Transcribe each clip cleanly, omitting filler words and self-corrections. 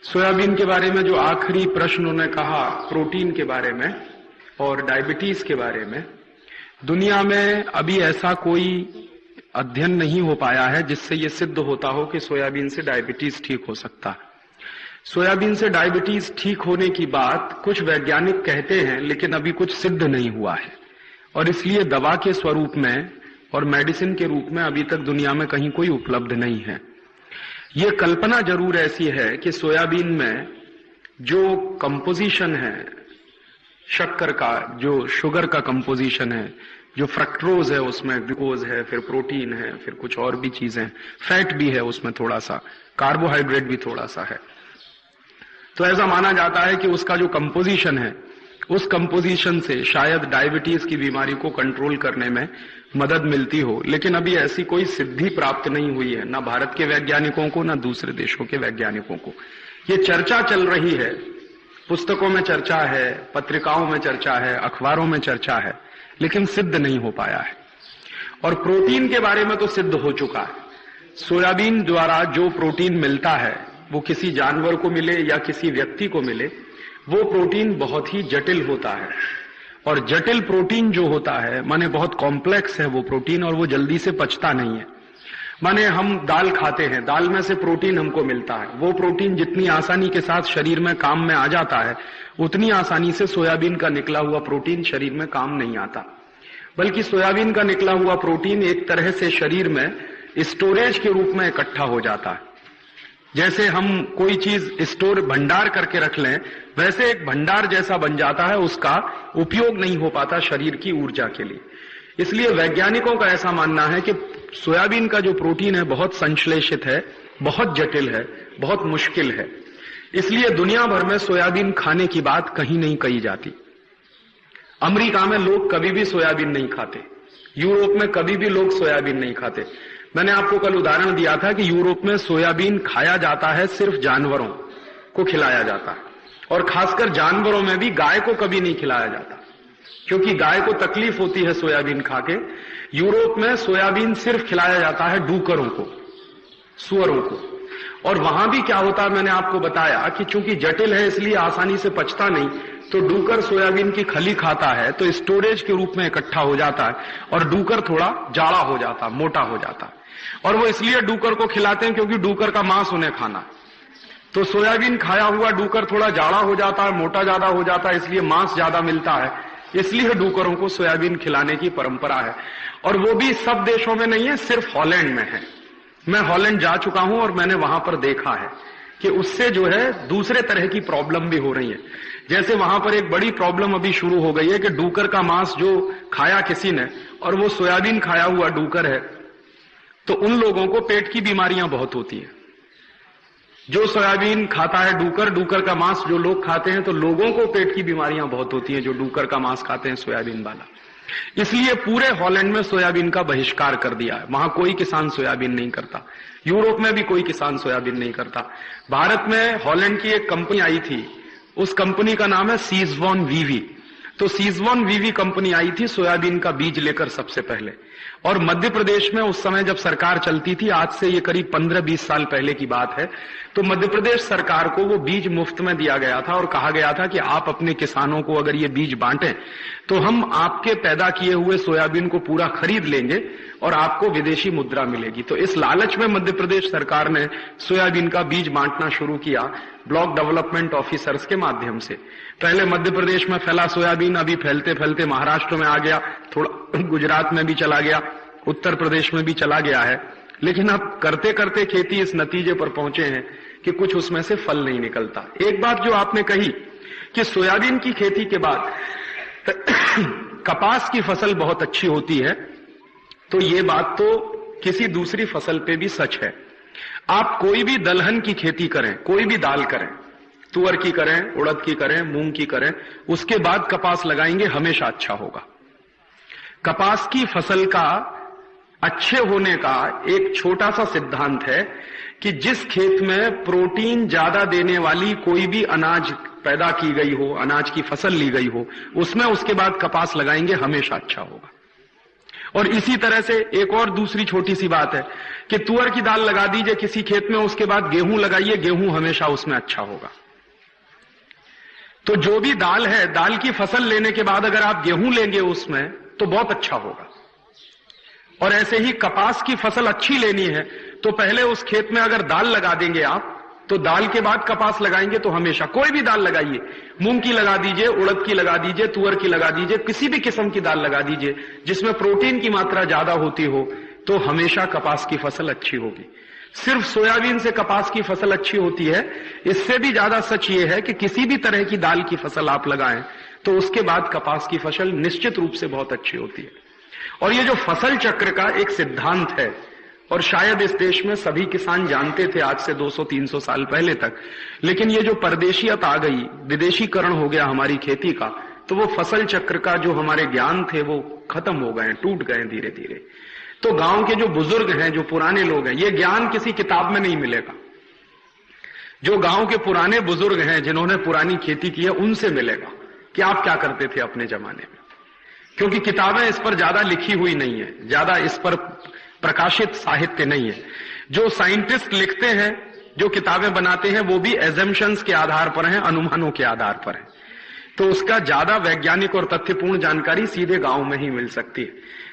Soybean के बारे में जो आखिरी प्रश्न उन्होंने कहा, प्रोटीन के बारे में और डायबिटीज के बारे में, दुनिया में अभी ऐसा कोई अध्ययन नहीं हो पाया है जिससे ये सिद्ध होता हो कि सोयाबीन से डायबिटीज ठीक हो सकता है। सोयाबीन से डायबिटीज ठीक होने की बात कुछ वैज्ञानिक कहते हैं, लेकिन अभी कुछ सिद्ध नहीं हुआ है और इसलिए दवा के स्वरूप में और मेडिसिन के रूप में अभी तक दुनिया में कहीं कोई उपलब्ध नहीं है। ये कल्पना जरूर ऐसी है कि सोयाबीन में जो कंपोजिशन है शक्कर का, जो शुगर का कंपोजिशन है, जो फ्रक्टोज है, उसमें ग्लूकोज है, फिर प्रोटीन है, फिर कुछ और भी चीजें, फैट भी है उसमें थोड़ा सा, कार्बोहाइड्रेट भी थोड़ा सा है। तो ऐसा माना जाता है कि उसका जो कंपोजिशन है, उस कंपोजिशन से शायद डायबिटीज की बीमारी को कंट्रोल करने में मदद मिलती हो, लेकिन अभी ऐसी कोई सिद्धि प्राप्त नहीं हुई है, ना भारत के वैज्ञानिकों को, ना दूसरे देशों के वैज्ञानिकों को। ये चर्चा चल रही है, पुस्तकों में चर्चा है, पत्रिकाओं में चर्चा है, अखबारों में चर्चा है, लेकिन सिद्ध नहीं हो पाया है। और प्रोटीन के बारे में तो सिद्ध हो चुका है। सोयाबीन द्वारा जो प्रोटीन मिलता है, वो किसी जानवर को मिले या किसी व्यक्ति को मिले, वो प्रोटीन बहुत ही जटिल होता है। और जटिल प्रोटीन जो होता है, माने बहुत कॉम्प्लेक्स है वो प्रोटीन, और वो जल्दी से पचता नहीं है। माने हम दाल खाते हैं, दाल में से प्रोटीन हमको मिलता है, वो प्रोटीन जितनी आसानी के साथ शरीर में काम में आ जाता है, उतनी आसानी से सोयाबीन का निकला हुआ प्रोटीन शरीर में काम नहीं आता। बल्कि सोयाबीन का निकला हुआ प्रोटीन एक तरह से शरीर में स्टोरेज के रूप में इकट्ठा हो जाता है। जैसे हम कोई चीज स्टोर भंडार करके रख लें, वैसे एक भंडार जैसा बन जाता है, उसका उपयोग नहीं हो पाता शरीर की ऊर्जा के लिए। इसलिए वैज्ञानिकों का ऐसा मानना है कि सोयाबीन का जो प्रोटीन है बहुत संश्लेषित है, बहुत जटिल है, बहुत मुश्किल है। इसलिए दुनिया भर में सोयाबीन खाने की बात कहीं नहीं कही जाती। अमेरिका में लोग कभी भी सोयाबीन नहीं खाते, यूरोप में कभी भी लोग सोयाबीन नहीं खाते। मैंने आपको कल उदाहरण दिया था कि यूरोप में सोयाबीन खाया जाता है, सिर्फ जानवरों को खिलाया जाता है, और खासकर जानवरों में भी गाय को कभी नहीं खिलाया जाता, क्योंकि गाय को तकलीफ होती है सोयाबीन खा के। यूरोप में सोयाबीन सिर्फ खिलाया जाता है डूकरों को, सुअरों को। और वहां भी क्या होता है, मैंने आपको बताया कि चूंकि जटिल है इसलिए आसानी से पचता नहीं, तो डूकर सोयाबीन की खली खाता है तो स्टोरेज के रूप में इकट्ठा हो जाता है, और डूकर थोड़ा जाड़ा हो जाता, मोटा हो जाता। और वो इसलिए डूकर को खिलाते हैं क्योंकि डूकर का मांस उन्हें खाना। तो सोयाबीन खाया हुआ डूकर थोड़ा जाड़ा हो जाता है, मोटा ज्यादा हो जाता है, इसलिए मांस ज्यादा मिलता है, इसलिए डूकरों को सोयाबीन खिलाने की परंपरा है। और वो भी सब देशों में नहीं है, सिर्फ हॉलैंड में है। मैं हॉलैंड जा चुका हूं और मैंने वहां पर देखा है कि उससे जो है दूसरे तरह की प्रॉब्लम भी हो रही है। जैसे वहां पर एक बड़ी प्रॉब्लम अभी शुरू हो गई है कि डूकर का मांस जो खाया किसी ने और वो सोयाबीन खाया हुआ डूकर है, तो उन लोगों को पेट की बीमारियां बहुत होती है। जो सोयाबीन खाता है डूकर, डूकर का मांस जो लोग खाते हैं, तो लोगों को पेट की बीमारियां बहुत होती हैं जो डूकर का मांस खाते हैं सोयाबीन वाला। इसलिए पूरे हॉलैंड में सोयाबीन का बहिष्कार कर दिया है। वहां कोई किसान सोयाबीन नहीं करता, यूरोप में भी कोई किसान सोयाबीन नहीं करता। भारत में हॉलैंड की एक कंपनी आई थी, उस कंपनी का नाम है सीजवॉन वीवी। तो सीजवॉन वीवी कंपनी आई थी सोयाबीन का बीज लेकर सबसे पहले, और मध्य प्रदेश में उस समय जब सरकार चलती थी, आज से ये करीब 15-20 साल पहले की बात है, तो मध्य प्रदेश सरकार को वो बीज मुफ्त में दिया गया था और कहा गया था कि आप अपने किसानों को अगर ये बीज बांटें तो हम आपके पैदा किए हुए सोयाबीन को पूरा खरीद लेंगे और आपको विदेशी मुद्रा मिलेगी। तो इस लालच में मध्य प्रदेश सरकार ने सोयाबीन का बीज बांटना शुरू किया ब्लॉक डेवलपमेंट ऑफिसर्स के माध्यम से। पहले मध्य प्रदेश में फैला सोयाबीन, अभी फैलते फैलते महाराष्ट्र में आ गया, थोड़ा गुजरात में भी चला गया, उत्तर प्रदेश में भी चला गया है। लेकिन अब करते करते खेती इस नतीजे पर पहुंचे हैं कि कुछ उसमें से फल नहीं निकलता। एक बात जो आपने कही कि सोयाबीन की खेती के बाद कपास की फसल बहुत अच्छी होती है, तो ये बात तो किसी दूसरी फसल पे भी सच है। आप कोई भी दलहन की खेती करें, कोई भी दाल करें, तुअर की करें, उड़द की करें, मूंग की करें, उसके बाद कपास लगाएंगे, हमेशा अच्छा होगा। कपास की फसल का अच्छे होने का एक छोटा सा सिद्धांत है कि जिस खेत में प्रोटीन ज्यादा देने वाली कोई भी अनाज पैदा की गई हो, अनाज की फसल ली गई हो, उसमें उसके बाद कपास लगाएंगे, हमेशा अच्छा होगा। और इसी तरह से एक और दूसरी छोटी सी बात है कि तुअर की दाल लगा दीजिए किसी खेत में, उसके बाद गेहूं लगाइए, गेहूं हमेशा उसमें अच्छा होगा। तो जो भी दाल है, दाल की फसल लेने के बाद अगर आप गेहूं लेंगे उसमें तो बहुत अच्छा होगा। और ऐसे ही कपास की फसल अच्छी लेनी है तो पहले उस खेत में अगर दाल लगा देंगे आप, तो दाल के बाद कपास लगाएंगे तो हमेशा, कोई भी दाल लगाइए, मूंग की लगा दीजिए, उड़द की लगा दीजिए, तुअर की लगा दीजिए, किसी भी किस्म की दाल लगा दीजिए जिसमें प्रोटीन की मात्रा ज्यादा होती हो, तो हमेशा कपास की फसल अच्छी होगी। सिर्फ सोयाबीन से कपास की फसल अच्छी होती है, इससे भी ज्यादा सच ये है कि किसी भी तरह की दाल की फसल आप लगाएं तो उसके बाद कपास की फसल निश्चित रूप से बहुत अच्छी होती है। और ये जो फसल चक्र का एक सिद्धांत है, और शायद इस देश में सभी किसान जानते थे आज से 200-300 साल पहले तक, लेकिन ये जो परदेशियत आ गई, विदेशीकरण हो गया हमारी खेती का, तो वो फसल चक्र का जो हमारे ज्ञान थे वो खत्म हो गए, टूट गए धीरे धीरे। तो गांव के जो बुजुर्ग हैं, जो पुराने लोग हैं, ये ज्ञान किसी किताब में नहीं मिलेगा। जो गांव के पुराने बुजुर्ग हैं जिन्होंने पुरानी खेती की है, उनसे मिलेगा कि आप क्या करते थे अपने जमाने में, क्योंकि किताबें इस पर ज्यादा लिखी हुई नहीं है, ज्यादा इस पर प्रकाशित साहित्य नहीं है। जो साइंटिस्ट लिखते हैं, जो किताबें बनाते हैं, वो भी एजम्पशंस के आधार पर हैं, अनुमानों के आधार पर है। तो उसका ज्यादा वैज्ञानिक और तथ्यपूर्ण जानकारी सीधे गांव में ही मिल सकती है।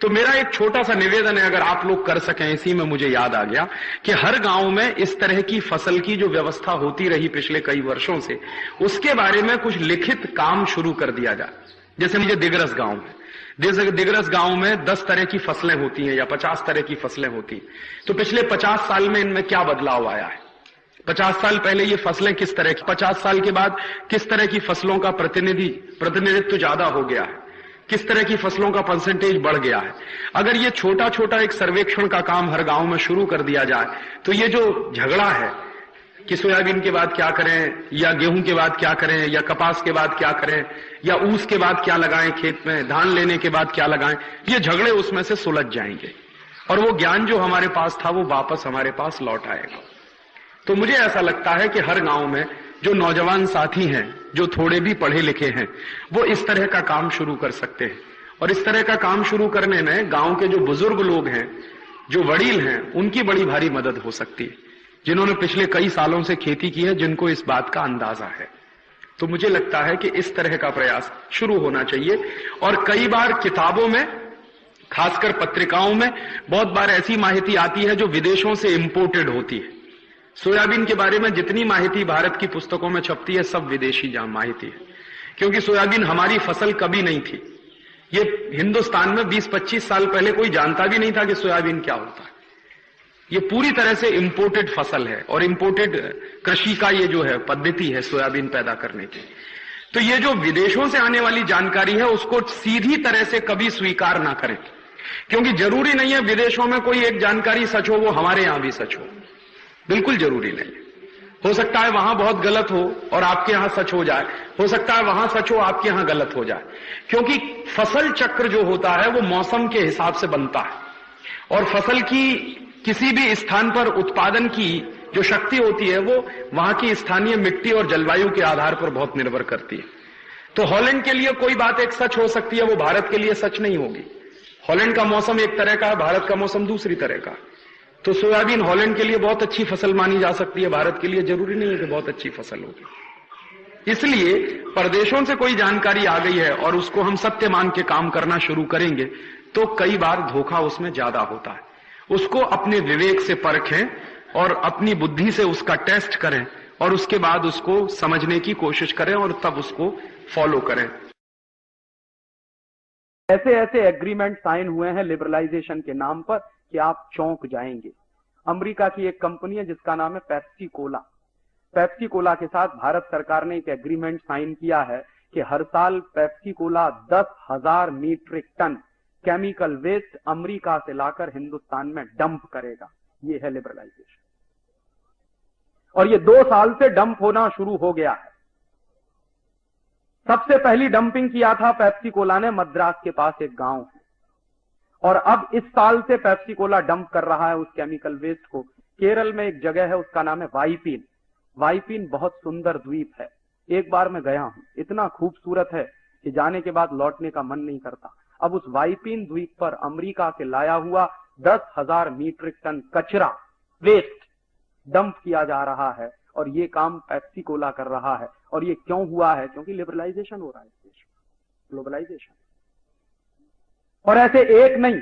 तो मेरा एक छोटा सा निवेदन है, अगर आप लोग कर सकें, इसी में मुझे याद आ गया कि हर गांव में इस तरह की फसल की जो व्यवस्था होती रही पिछले कई वर्षों से, उसके बारे में कुछ लिखित काम शुरू कर दिया जाए। जैसे मुझे दिगरस गांव में, दिगरस गांव में 10 तरह की फसलें होती हैं या 50 तरह की फसलें होती हैं। तो पिछले 50 साल में इनमें क्या बदलाव आया है? 50 साल पहले ये फसलें किस तरह की, 50 साल के बाद किस तरह की फसलों का प्रतिनिधित्व ज्यादा हो गया है, किस तरह की फसलों का परसेंटेज बढ़ गया है। अगर ये छोटा छोटा एक सर्वेक्षण का काम हर गांव में शुरू कर दिया जाए, तो ये जो झगड़ा है कि सोयाबीन के बाद क्या करें, या गेहूं के बाद क्या करें, या कपास के बाद क्या करें, या ऊस के बाद क्या लगाएं खेत में, धान लेने के बाद क्या लगाएं, ये झगड़े उसमें से सुलझ जाएंगे और वो ज्ञान जो हमारे पास था वो वापस हमारे पास लौट आएगा। तो मुझे ऐसा लगता है कि हर गांव में जो नौजवान साथी हैं, जो थोड़े भी पढ़े लिखे हैं, वो इस तरह का काम शुरू कर सकते हैं। और इस तरह का काम शुरू करने में गांव के जो बुजुर्ग लोग हैं, जो वडील हैं, उनकी बड़ी भारी मदद हो सकती है, जिन्होंने पिछले कई सालों से खेती की है, जिनको इस बात का अंदाजा है। तो मुझे लगता है कि इस तरह का प्रयास शुरू होना चाहिए। और कई बार किताबों में, खासकर पत्रिकाओं में, बहुत बार ऐसी माहिती आती है जो विदेशों से इंपोर्टेड होती है। सोयाबीन के बारे में जितनी माहिती भारत की पुस्तकों में छपती है, सब विदेशी माहिती है, क्योंकि सोयाबीन हमारी फसल कभी नहीं थी। ये हिंदुस्तान में 20-25 साल पहले कोई जानता भी नहीं था कि सोयाबीन क्या होता है। ये पूरी तरह से इंपोर्टेड फसल है और इंपोर्टेड कृषि का ये जो है पद्धति है सोयाबीन पैदा करने की। तो ये जो विदेशों से आने वाली जानकारी है, उसको सीधी तरह से कभी स्वीकार ना करें, क्योंकि जरूरी नहीं है विदेशों में कोई एक जानकारी सच हो, वो हमारे यहां भी सच हो। बिल्कुल जरूरी नहीं है। हो सकता है वहां बहुत गलत हो और आपके यहां सच हो जाए, हो सकता है वहां सच हो आपके यहां गलत हो जाए, क्योंकि फसल चक्र जो होता है वो मौसम के हिसाब से बनता है। और फसल की किसी भी स्थान पर उत्पादन की जो शक्ति होती है वो वहां की स्थानीय मिट्टी और जलवायु के आधार पर बहुत निर्भर करती है। तो हॉलैंड के लिए कोई बात एक सच हो सकती है, वो भारत के लिए सच नहीं होगी। हॉलैंड का मौसम एक तरह का है, भारत का मौसम दूसरी तरह का। तो सोयाबीन हॉलैंड के लिए बहुत अच्छी फसल मानी जा सकती है, भारत के लिए जरूरी नहीं है कि बहुत अच्छी फसल होगी। इसलिए परदेशों से कोई जानकारी आ गई है और उसको हम सत्य मान के काम करना शुरू करेंगे तो कई बार धोखा उसमें ज्यादा होता है। उसको अपने विवेक से परखें और अपनी बुद्धि से उसका टेस्ट करें और उसके बाद उसको समझने की कोशिश करें और तब उसको फॉलो करें। ऐसे ऐसे एग्रीमेंट साइन हुए हैं लिबरलाइजेशन के नाम पर कि आप चौंक जाएंगे। अमेरिका की एक कंपनी है जिसका नाम है पेप्सी कोला। पेप्सी कोला के साथ भारत सरकार ने एक एग्रीमेंट साइन किया है कि हर साल Pepsi Cola 10,000 metric ton chemical waste America से लाकर हिंदुस्तान में डंप करेगा। ये है लिबरलाइजेशन। और ये 2 साल से डंप होना शुरू हो गया है। सबसे पहली डंपिंग किया था पेप्सी कोला ने मद्रास के पास एक गांव है, और अब इस साल से पेप्सी कोला डंप कर रहा है उस केमिकल वेस्ट को। केरल में एक जगह है, उसका नाम है वाइपीन। वाइपीन बहुत सुंदर द्वीप है। एक बार मैं गया हूं, इतना खूबसूरत है कि जाने के बाद लौटने का मन नहीं करता। अब उस वाइपिन द्वीप पर अमेरिका से लाया हुआ 10,000 मीट्रिक टन कचरा, वेस्ट डंप किया जा रहा है, और ये काम पेप्सी कोला कर रहा है। और ये क्यों हुआ है? क्योंकि लिबरलाइजेशन हो रहा है इस देश में, ग्लोबलाइजेशन। और ऐसे एक नहीं,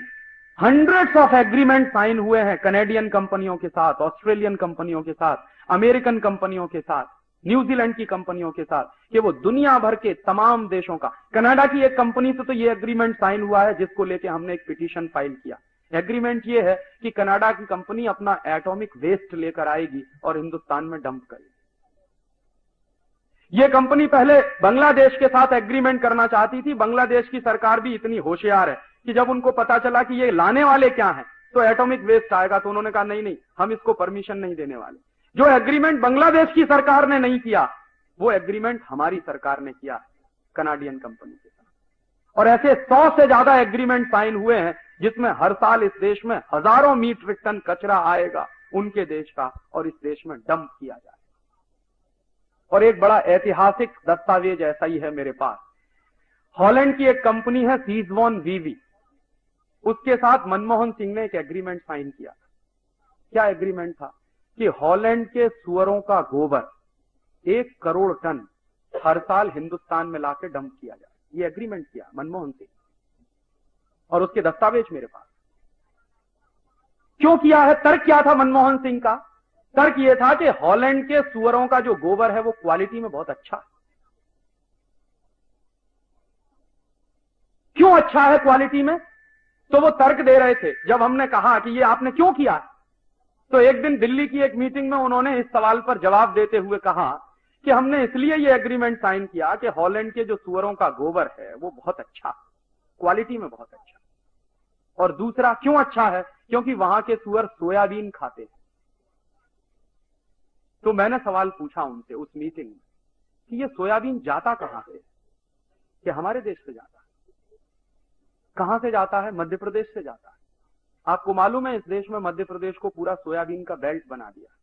हंड्रेड्स ऑफ एग्रीमेंट साइन हुए हैं कनेडियन कंपनियों के साथ, ऑस्ट्रेलियन कंपनियों के साथ, अमेरिकन कंपनियों के साथ, न्यूजीलैंड की कंपनियों के साथ, कि वो दुनिया भर के तमाम देशों का। कनाडा की एक कंपनी से तो ये एग्रीमेंट साइन हुआ है जिसको लेके हमने एक पिटीशन फाइल किया। एग्रीमेंट ये है कि कनाडा की कंपनी अपना एटॉमिक वेस्ट लेकर आएगी और हिंदुस्तान में डंप करेगी। ये कंपनी पहले बांग्लादेश के साथ एग्रीमेंट करना चाहती थी। बांग्लादेश की सरकार भी इतनी होशियार है कि जब उनको पता चला कि ये लाने वाले क्या हैं, तो एटॉमिक वेस्ट आएगा, तो उन्होंने कहा नहीं नहीं, हम इसको परमिशन नहीं देने वाले। जो एग्रीमेंट बांग्लादेश की सरकार ने नहीं किया, वो एग्रीमेंट हमारी सरकार ने किया कनाडियन कंपनी के साथ। और ऐसे 100 से ज्यादा एग्रीमेंट साइन हुए हैं जिसमें हर साल इस देश में हजारों मीट्रिक टन कचरा आएगा उनके देश का, और इस देश में डंप किया जाएगा। और एक बड़ा ऐतिहासिक दस्तावेज ऐसा ही है मेरे पास। हॉलैंड की एक कंपनी है सीजवॉन वीवी, उसके साथ मनमोहन सिंह ने एक एग्रीमेंट साइन किया। क्या एग्रीमेंट था? कि हॉलैंड के सुअरों का गोबर 1 करोड़ टन हर साल हिंदुस्तान में लाके डंप किया जाए। ये एग्रीमेंट किया मनमोहन सिंह, और उसके दस्तावेज मेरे पास। क्यों किया है? तर्क क्या था मनमोहन सिंह का? तर्क यह था कि हॉलैंड के सुअरों का जो गोबर है वो क्वालिटी में बहुत अच्छा है। क्यों अच्छा है क्वालिटी में? तो वो तर्क दे रहे थे। जब हमने कहा कि ये आपने क्यों किया, तो एक दिन दिल्ली की एक मीटिंग में उन्होंने इस सवाल पर जवाब देते हुए कहा कि हमने इसलिए ये एग्रीमेंट साइन किया कि हॉलैंड के जो सुअरों का गोबर है वो बहुत अच्छा, क्वालिटी में बहुत अच्छा। और दूसरा क्यों अच्छा है? क्योंकि वहां के सुअर सोयाबीन खाते हैं। तो मैंने सवाल पूछा उनसे उस मीटिंग में कि ये सोयाबीन जाता कहां से? कि हमारे देश से जाता है। कहां से जाता है? मध्य प्रदेश से जाता है। आपको मालूम है इस देश में मध्य प्रदेश को पूरा सोयाबीन का बेल्ट बना दिया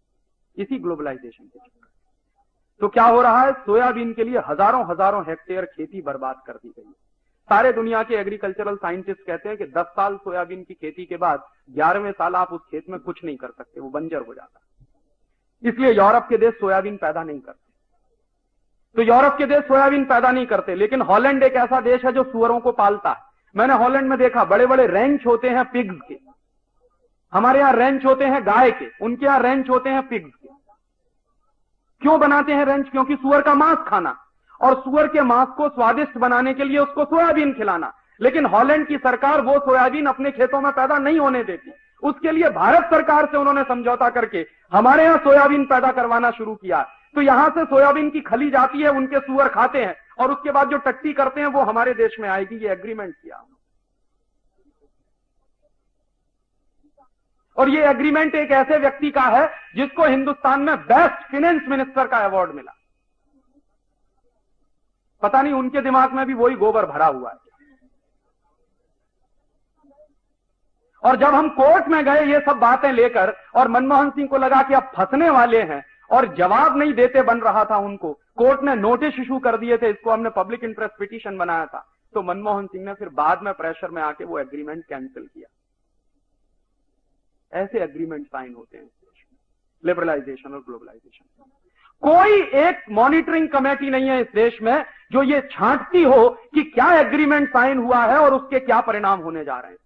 इसी ग्लोबलाइजेशन के चक्कर। तो क्या हो रहा है? सोयाबीन के लिए हजारों हजारों हेक्टेयर खेती बर्बाद कर दी गई है। सारे दुनिया के एग्रीकल्चरल साइंटिस्ट कहते हैं कि 10 साल सोयाबीन की खेती के बाद 11वें साल आप उस खेत में कुछ नहीं कर सकते, वो बंजर हो जाता है। इसलिए यूरोप के देश सोयाबीन पैदा नहीं करते। तो यूरोप के देश सोयाबीन पैदा नहीं करते, लेकिन हॉलैंड एक ऐसा देश है जो सुअरों को पालता है। मैंने हॉलैंड में देखा बड़े बड़े रेंच होते हैं पिग्स के। हमारे यहां रेंच होते हैं गाय के, उनके यहां रेंच होते हैं पिग्स के। क्यों बनाते हैं रेंच? क्योंकि सुअर का मांस खाना, और सुअर के मांस को स्वादिष्ट बनाने के लिए उसको सोयाबीन खिलाना। लेकिन हॉलैंड की सरकार वो सोयाबीन अपने खेतों में पैदा नहीं होने देती। उसके लिए भारत सरकार से उन्होंने समझौता करके हमारे यहां सोयाबीन पैदा करवाना शुरू किया। तो यहां से सोयाबीन की खली जाती है, उनके सुअर खाते हैं, और उसके बाद जो टट्टी करते हैं वो हमारे देश में आएगी। ये एग्रीमेंट किया। और ये एग्रीमेंट एक ऐसे व्यक्ति का है जिसको हिंदुस्तान में बेस्ट फाइनेंस मिनिस्टर का अवार्ड मिला। पता नहीं उनके दिमाग में भी वही गोबर भरा हुआ है। और जब हम कोर्ट में गए ये सब बातें लेकर, और मनमोहन सिंह को लगा कि अब फंसने वाले हैं, और जवाब नहीं देते बन रहा था उनको, कोर्ट ने नोटिस इशू कर दिए थे। इसको हमने पब्लिक इंटरेस्ट पिटीशन बनाया था। तो मनमोहन सिंह ने फिर बाद में प्रेशर में आके वो एग्रीमेंट कैंसिल किया। ऐसे एग्रीमेंट साइन होते हैं इस देश में, लिबरलाइजेशन और ग्लोबलाइजेशन। कोई एक मॉनिटरिंग कमेटी नहीं है इस देश में जो ये छांटती हो कि क्या एग्रीमेंट साइन हुआ है और उसके क्या परिणाम होने जा रहे हैं।